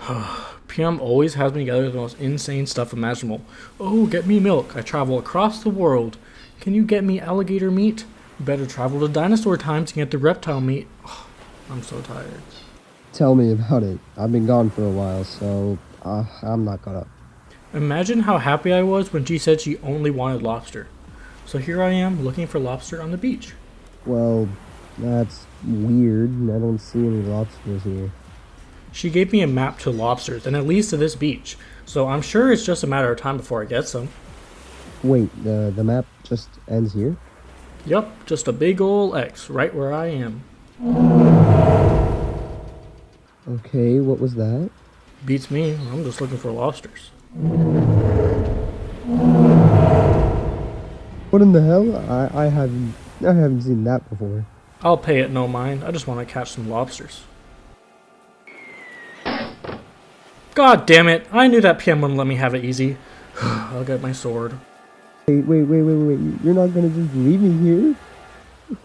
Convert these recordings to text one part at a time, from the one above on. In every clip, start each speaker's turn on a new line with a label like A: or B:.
A: Piam always has me gather the most insane stuff imaginable. Oh, get me milk. I travel across the world. Can you get me alligator meat? Better travel to dinosaur times to get the reptile meat. I'm so tired.
B: Tell me about it. I've been gone for a while, so I'm not caught up.
A: Imagine how happy I was when she said she only wanted lobster. So here I am looking for lobster on the beach.
B: Well, that's weird. I don't see any lobsters here.
A: She gave me a map to lobsters, and it leads to this beach, so I'm sure it's just a matter of time before I get some.
B: Wait, the map just ends here?
A: Yup, just a big ol' X right where I am.
B: Okay, what was that?
A: Beats me, I'm just looking for lobsters.
B: What in the hell? I haven't seen that before.
A: I'll pay it no mind, I just want to catch some lobsters. God damn it, I knew that Piam wouldn't let me have it easy. I'll get my sword.
B: Wait, you're not gonna just leave me here?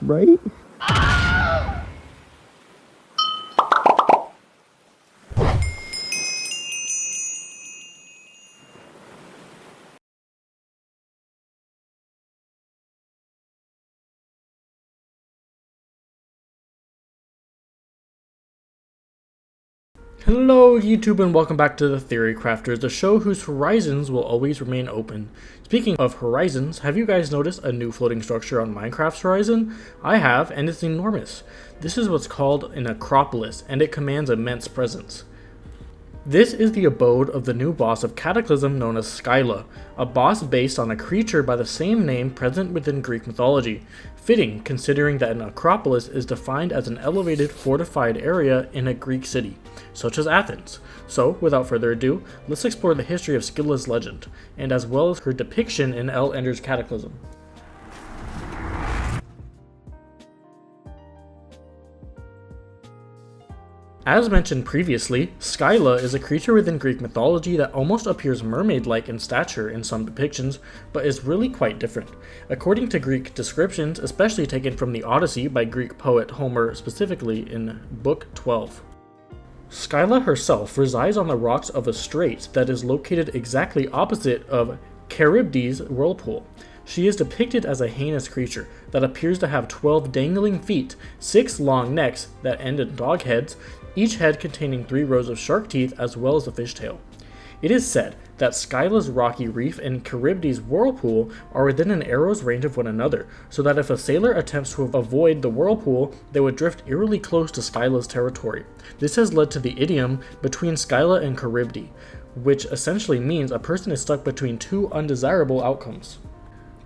B: Right?
A: Hello YouTube and welcome back to the Theory Crafters, the show whose horizons will always remain open. Speaking of horizons, have you guys noticed a new floating structure on Minecraft's horizon? I have, and it's enormous. This is what's called an Acropolis, and it commands immense presence. This is the abode of the new boss of Cataclysm known as Scylla, a boss based on a creature by the same name present within Greek mythology. Fitting, considering that an Acropolis is defined as an elevated, fortified area in a Greek city, such as Athens. So, without further ado, let's explore the history of Scylla's legend, and as well as her depiction in El Ender's Cataclysm. As mentioned previously, Scylla is a creature within Greek mythology that almost appears mermaid-like in stature in some depictions, but is really quite different. According to Greek descriptions, especially taken from the Odyssey by Greek poet Homer specifically in Book 12. Scylla herself resides on the rocks of a strait that is located exactly opposite of Charybdis' whirlpool. She is depicted as a heinous creature that appears to have 12 dangling feet, 6 long necks that end in dog heads, each head containing 3 rows of shark teeth as well as a fishtail. It is said that Scylla's rocky reef and Charybdis' whirlpool are within an arrow's range of one another, so that if a sailor attempts to avoid the whirlpool, they would drift eerily close to Scylla's territory. This has led to the idiom between Scylla and Charybdis, which essentially means a person is stuck between 2 undesirable outcomes.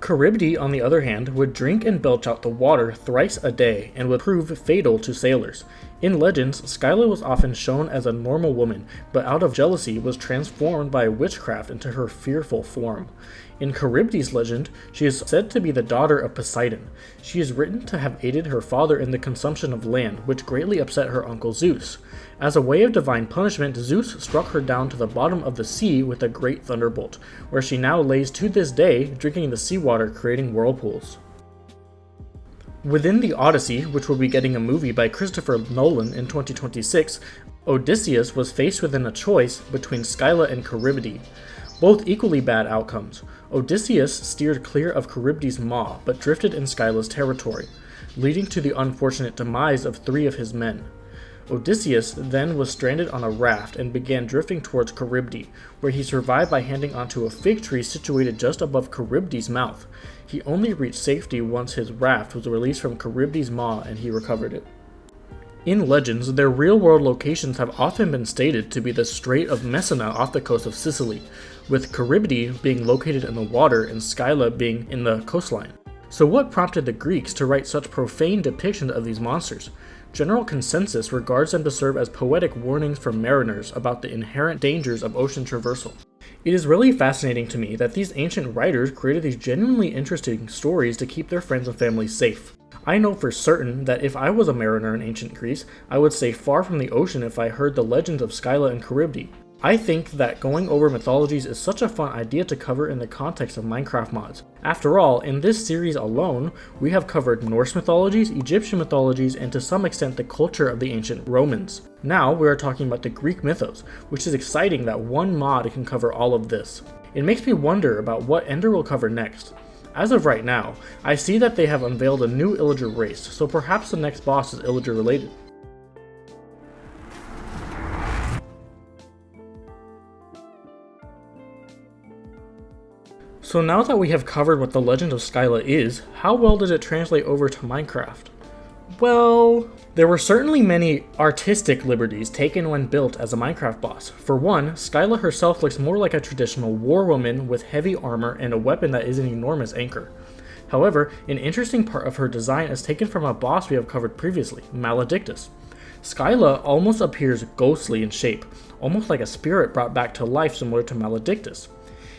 A: Charybdis, on the other hand, would drink and belch out the water thrice a day and would prove fatal to sailors. In legends, Scylla was often shown as a normal woman, but out of jealousy was transformed by witchcraft into her fearful form. In Charybdis' legend, she is said to be the daughter of Poseidon. She is written to have aided her father in the consumption of land, which greatly upset her uncle Zeus. As a way of divine punishment, Zeus struck her down to the bottom of the sea with a great thunderbolt, where she now lays to this day, drinking the seawater, creating whirlpools. Within the Odyssey, which will be getting a movie by Christopher Nolan in 2026, Odysseus was faced with a choice between Scylla and Charybdis. Both equally bad outcomes. Odysseus steered clear of Charybdis' maw, but drifted in Scylla's territory, leading to the unfortunate demise of 3 of his men. Odysseus then was stranded on a raft and began drifting towards Charybdis, where he survived by hanging onto a fig tree situated just above Charybdis' mouth. He only reached safety once his raft was released from Charybdis' maw and he recovered it. In legends, their real-world locations have often been stated to be the Strait of Messina off the coast of Sicily, with Charybdis being located in the water and Scylla being in the coastline. So what prompted the Greeks to write such profane depictions of these monsters? General consensus regards them to serve as poetic warnings for mariners about the inherent dangers of ocean traversal. It is really fascinating to me that these ancient writers created these genuinely interesting stories to keep their friends and families safe. I know for certain that if I was a mariner in ancient Greece, I would stay far from the ocean if I heard the legends of Scylla and Charybdis. I think that going over mythologies is such a fun idea to cover in the context of Minecraft mods. After all, in this series alone, we have covered Norse mythologies, Egyptian mythologies, and to some extent the culture of the ancient Romans. Now we are talking about the Greek mythos, which is exciting that one mod can cover all of this. It makes me wonder about what Ender will cover next. As of right now, I see that they have unveiled a new illager race, so perhaps the next boss is illager related. So now that we have covered what the Legend of Scylla is, how well did it translate over to Minecraft? Well, there were certainly many artistic liberties taken when built as a Minecraft boss. For one, Scylla herself looks more like a traditional war woman with heavy armor and a weapon that is an enormous anchor. However, an interesting part of her design is taken from a boss we have covered previously, Maledictus. Scylla almost appears ghostly in shape, almost like a spirit brought back to life similar to Maledictus.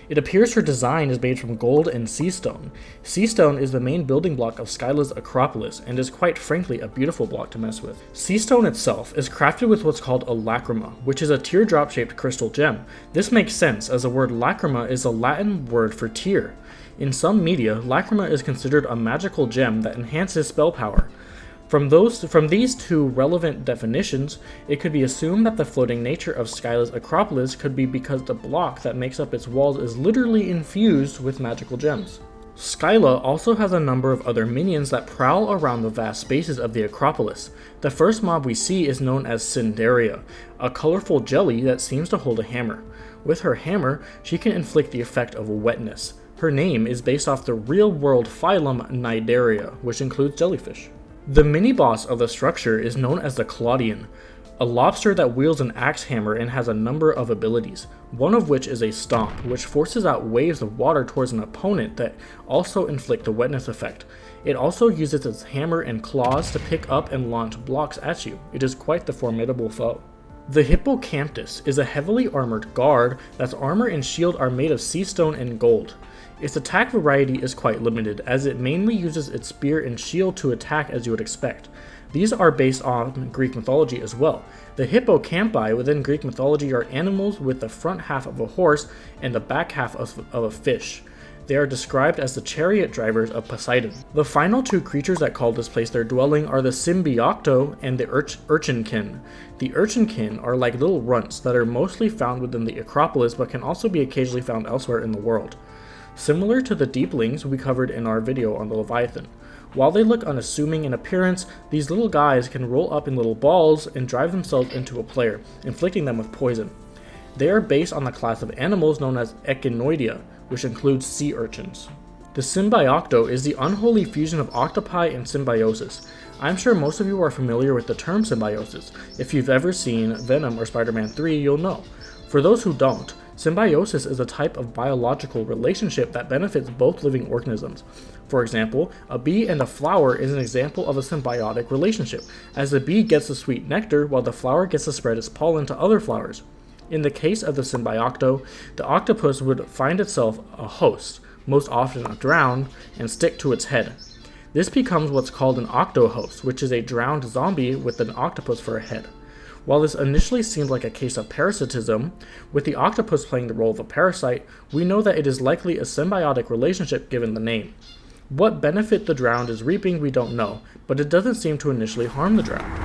A: It appears her design is made from gold and sea stone. Sea stone is the main building block of Scylla's Acropolis and is quite frankly a beautiful block to mess with. Sea stone itself is crafted with what's called a lacrima, which is a teardrop shaped crystal gem. This makes sense as the word lacrima is a Latin word for tear. In some media, lacrima is considered a magical gem that enhances spell power. From these two relevant definitions, it could be assumed that the floating nature of Scylla's Acropolis could be because the block that makes up its walls is literally infused with magical gems. Scylla also has a number of other minions that prowl around the vast spaces of the Acropolis. The first mob we see is known as Cinderia, a colorful jelly that seems to hold a hammer. With her hammer, she can inflict the effect of wetness. Her name is based off the real-world phylum Cnidaria, which includes jellyfish. The mini-boss of the structure is known as the Claudian, a lobster that wields an axe hammer and has a number of abilities, one of which is a stomp, which forces out waves of water towards an opponent that also inflict the wetness effect. It also uses its hammer and claws to pick up and launch blocks at you. It is quite the formidable foe. The Hippocampus is a heavily armored guard that's armor and shield are made of sea stone and gold. Its attack variety is quite limited, as it mainly uses its spear and shield to attack as you would expect. These are based on Greek mythology as well. The hippocampi within Greek mythology are animals with the front half of a horse and the back half of a fish. They are described as the chariot drivers of Poseidon. The final two creatures that call this place their dwelling are the Symbiocto and the Urchinkin. The Urchinkin are like little runts that are mostly found within the Acropolis but can also be occasionally found elsewhere in the world. Similar to the deeplings we covered in our video on the Leviathan. While they look unassuming in appearance, these little guys can roll up in little balls and drive themselves into a player, inflicting them with poison. They are based on the class of animals known as Echinoidea, which includes sea urchins. The Symbiocto is the unholy fusion of octopi and symbiosis. I'm sure most of you are familiar with the term symbiosis. If you've ever seen Venom or Spider-Man 3, you'll know. For those who don't, symbiosis is a type of biological relationship that benefits both living organisms. For example, a bee and a flower is an example of a symbiotic relationship, as the bee gets the sweet nectar while the flower gets to spread its pollen to other flowers. In the case of the Symbiocto, the octopus would find itself a host, most often a drowned, and stick to its head. This becomes what's called an octohost, which is a drowned zombie with an octopus for a head. While this initially seemed like a case of parasitism, with the octopus playing the role of a parasite, we know that it is likely a symbiotic relationship given the name. What benefit the drowned is reaping we don't know, but it doesn't seem to initially harm the drowned.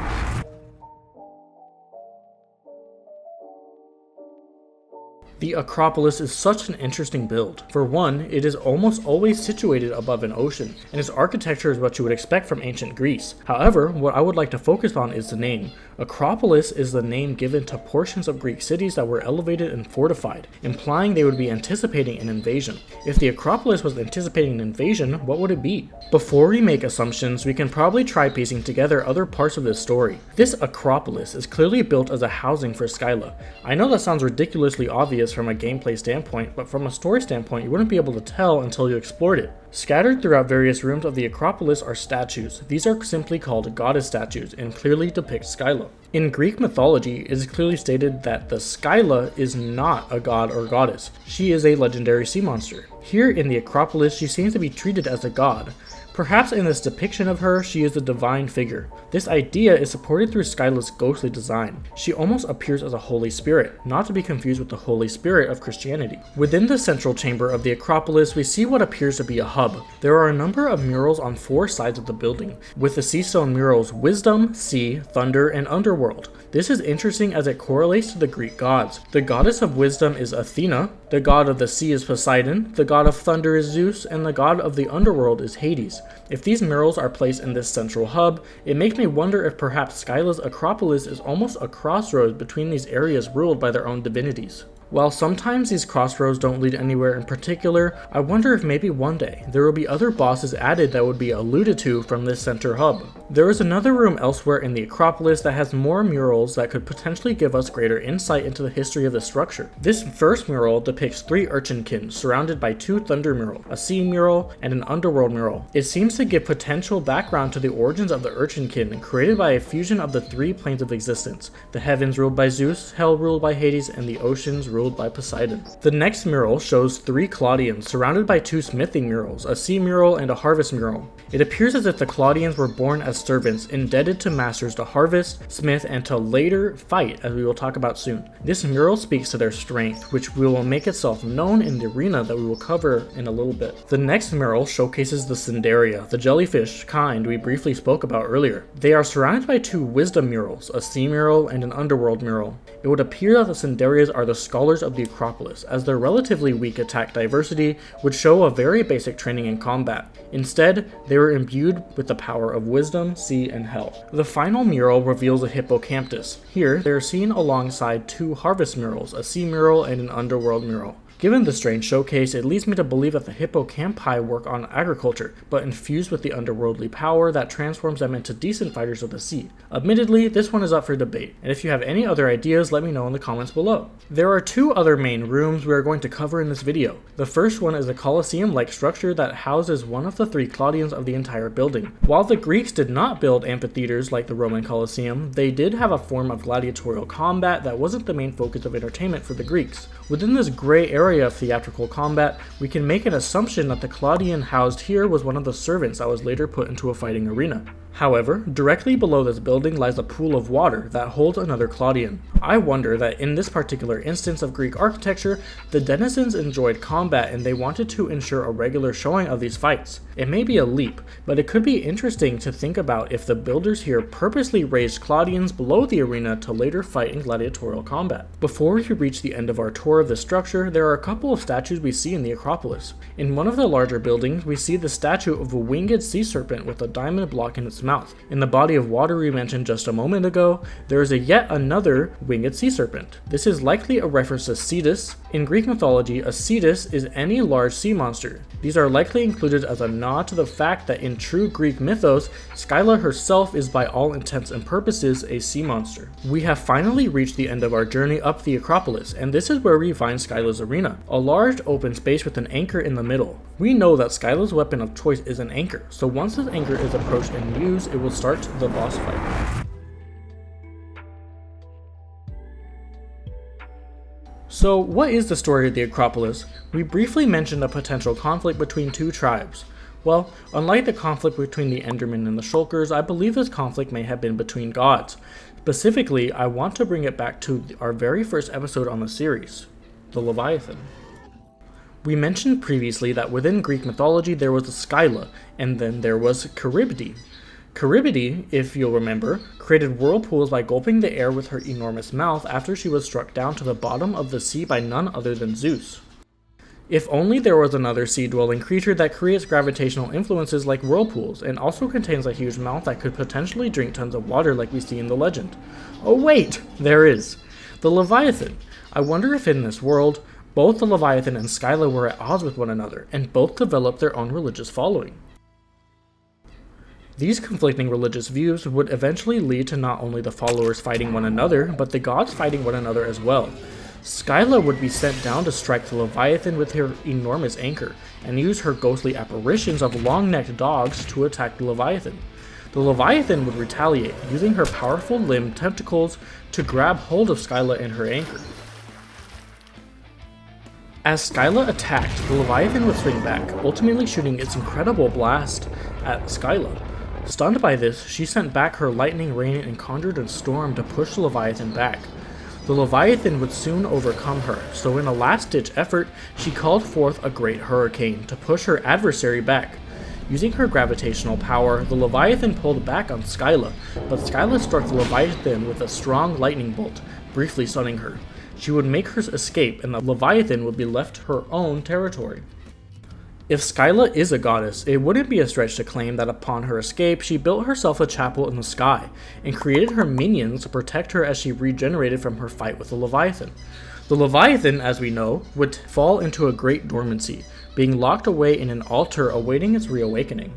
A: The Acropolis is such an interesting build. For one, it is almost always situated above an ocean, and its architecture is what you would expect from ancient Greece. However, what I would like to focus on is the name. Acropolis is the name given to portions of Greek cities that were elevated and fortified, implying they would be anticipating an invasion. If the Acropolis was anticipating an invasion, what would it be? Before we make assumptions, we can probably try piecing together other parts of this story. This Acropolis is clearly built as a housing for Scylla. I know that sounds ridiculously obvious from a gameplay standpoint, but from a story standpoint, you wouldn't be able to tell until you explored it. Scattered throughout various rooms of the Acropolis are statues. These are simply called goddess statues and clearly depict Scylla. In Greek mythology, it is clearly stated that the Scylla is not a god or goddess. She is a legendary sea monster. Here in the Acropolis, she seems to be treated as a god. Perhaps in this depiction of her, she is a divine figure. This idea is supported through Scylla's ghostly design. She almost appears as a Holy Spirit, not to be confused with the Holy Spirit of Christianity. Within the central chamber of the Acropolis, we see what appears to be a hub. There are a number of murals on 4 sides of the building, with the sea stone murals Wisdom, Sea, Thunder, and Underworld. This is interesting as it correlates to the Greek gods. The goddess of wisdom is Athena, the god of the sea is Poseidon, the god of thunder is Zeus, and the god of the underworld is Hades. If these murals are placed in this central hub, it makes me wonder if perhaps Scylla's Acropolis is almost a crossroads between these areas ruled by their own divinities. While sometimes these crossroads don't lead anywhere in particular, I wonder if maybe one day there will be other bosses added that would be alluded to from this center hub. There is another room elsewhere in the Acropolis that has more murals that could potentially give us greater insight into the history of the structure. This first mural depicts 3 urchinkin surrounded by 2 thunder murals, a sea mural, and an underworld mural. It seems to give potential background to the origins of the urchinkin created by a fusion of the 3 planes of existence, the heavens ruled by Zeus, hell ruled by Hades, and the oceans ruled by Poseidon. The next mural shows 3 Claudians surrounded by 2 smithing murals, a sea mural and a harvest mural. It appears as if the Claudians were born as servants, indebted to masters to harvest, smith, and to later fight, as we will talk about soon. This mural speaks to their strength, which will make itself known in the arena that we will cover in a little bit. The next mural showcases the Cinderia, the jellyfish kind we briefly spoke about earlier. They are surrounded by 2 wisdom murals, a sea mural and an underworld mural. It would appear that the Cinderias are the scholars of the Acropolis, as their relatively weak attack diversity would show a very basic training in combat. Instead, they were imbued with the power of wisdom, sea, and hell. The final mural reveals a hippocampus. Here, they are seen alongside 2 harvest murals, a sea mural and an underworld mural. Given the strange showcase, it leads me to believe that the hippocampi work on agriculture, but infused with the underworldly power that transforms them into decent fighters of the sea. Admittedly, this one is up for debate, and if you have any other ideas, let me know in the comments below. There are 2 other main rooms we are going to cover in this video. The first one is a Colosseum-like structure that houses one of the 3 Claudians of the entire building. While the Greeks did not build amphitheaters like the Roman Colosseum, they did have a form of gladiatorial combat that wasn't the main focus of entertainment for the Greeks. Within this gray area of theatrical combat, we can make an assumption that the Claudian housed here was one of the servants that was later put into a fighting arena. However, directly below this building lies a pool of water that holds another Claudian. I wonder that in this particular instance of Greek architecture, the denizens enjoyed combat and they wanted to ensure a regular showing of these fights. It may be a leap, but it could be interesting to think about if the builders here purposely raised Claudians below the arena to later fight in gladiatorial combat. Before we reach the end of our tour of the structure, there are a couple of statues we see in the Acropolis. In one of the larger buildings, we see the statue of a winged sea serpent with a diamond block in its mouth. In the body of water we mentioned just a moment ago, there is yet another winged sea serpent. This is likely a reference to Cetus. In Greek mythology, a Cetus is any large sea monster. These are likely included as a nod to the fact that in true Greek mythos, Scylla herself is by all intents and purposes a sea monster. We have finally reached the end of our journey up the Acropolis, and this is where we find Scylla's arena, a large open space with an anchor in the middle. We know that Scylla's weapon of choice is an anchor, so once this anchor is approached and used, it will start the boss fight. So what is the story of the Acropolis? We briefly mentioned a potential conflict between 2 tribes. Well, unlike the conflict between the Endermen and the Shulkers, I believe this conflict may have been between gods. Specifically, I want to bring it back to our very first episode on the series, the Leviathan. We mentioned previously that within Greek mythology there was a Scylla, and then there was Charybdis. Charybdis, if you'll remember, created whirlpools by gulping the air with her enormous mouth after she was struck down to the bottom of the sea by none other than Zeus. If only there was another sea-dwelling creature that creates gravitational influences like whirlpools, and also contains a huge mouth that could potentially drink tons of water like we see in the legend. Oh wait, there is! The Leviathan. I wonder if in this world, both the Leviathan and Scylla were at odds with one another, and both developed their own religious following. These conflicting religious views would eventually lead to not only the followers fighting one another, but the gods fighting one another as well. Scylla would be sent down to strike the Leviathan with her enormous anchor, and use her ghostly apparitions of long-necked dogs to attack the Leviathan. The Leviathan would retaliate, using her powerful limb tentacles to grab hold of Scylla and her anchor. As Scylla attacked, the Leviathan would swing back, ultimately shooting its incredible blast. at Scylla. Stunned by this, she sent back her lightning rain and conjured a storm to push the Leviathan back. The Leviathan would soon overcome her, so in a last-ditch effort, she called forth a great hurricane to push her adversary back. Using her gravitational power, the Leviathan pulled back on Scylla, but Scylla struck the Leviathan with a strong lightning bolt, briefly stunning her. She would make her escape, and the Leviathan would be left to her own territory. If Scylla is a goddess, it wouldn't be a stretch to claim that upon her escape, she built herself a chapel in the sky, and created her minions to protect her as she regenerated from her fight with the Leviathan. The Leviathan, as we know, would fall into a great dormancy, being locked away in an altar awaiting its reawakening.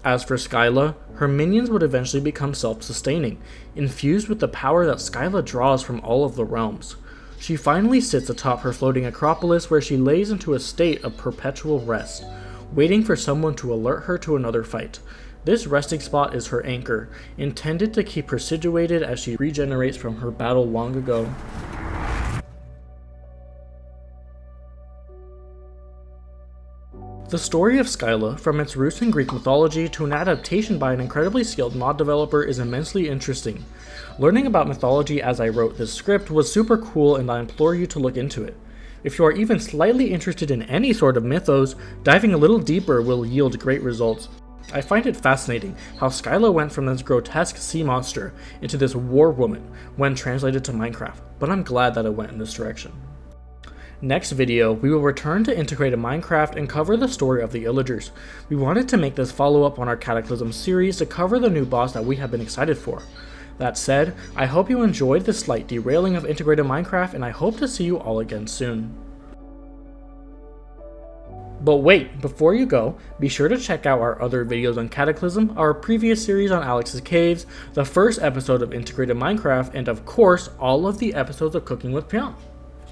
A: As for Scylla, her minions would eventually become self-sustaining, infused with the power that Scylla draws from all of the realms. She finally sits atop her floating Acropolis, where she lays into a state of perpetual rest, waiting for someone to alert her to another fight. This resting spot is her anchor, intended to keep her situated as she regenerates from her battle long ago. The story of Scylla, from its roots in Greek mythology to an adaptation by an incredibly skilled mod developer, is immensely interesting. Learning about mythology as I wrote this script was super cool, and I implore you to look into it. If you are even slightly interested in any sort of mythos, diving a little deeper will yield great results. I find it fascinating how Scylla went from this grotesque sea monster into this war woman when translated to Minecraft, but I'm glad that it went in this direction. Next video, we will return to integrated Minecraft and cover the story of the Illagers. We wanted to make this follow-up on our Cataclysm series to cover the new boss that we have been excited for. That said, I hope you enjoyed this slight derailing of integrated Minecraft, and I hope to see you all again soon. But wait, before you go, be sure to check out our other videos on Cataclysm, our previous series on Alex's Caves, the first episode of integrated Minecraft, and of course, all of the episodes of Cooking with Piam.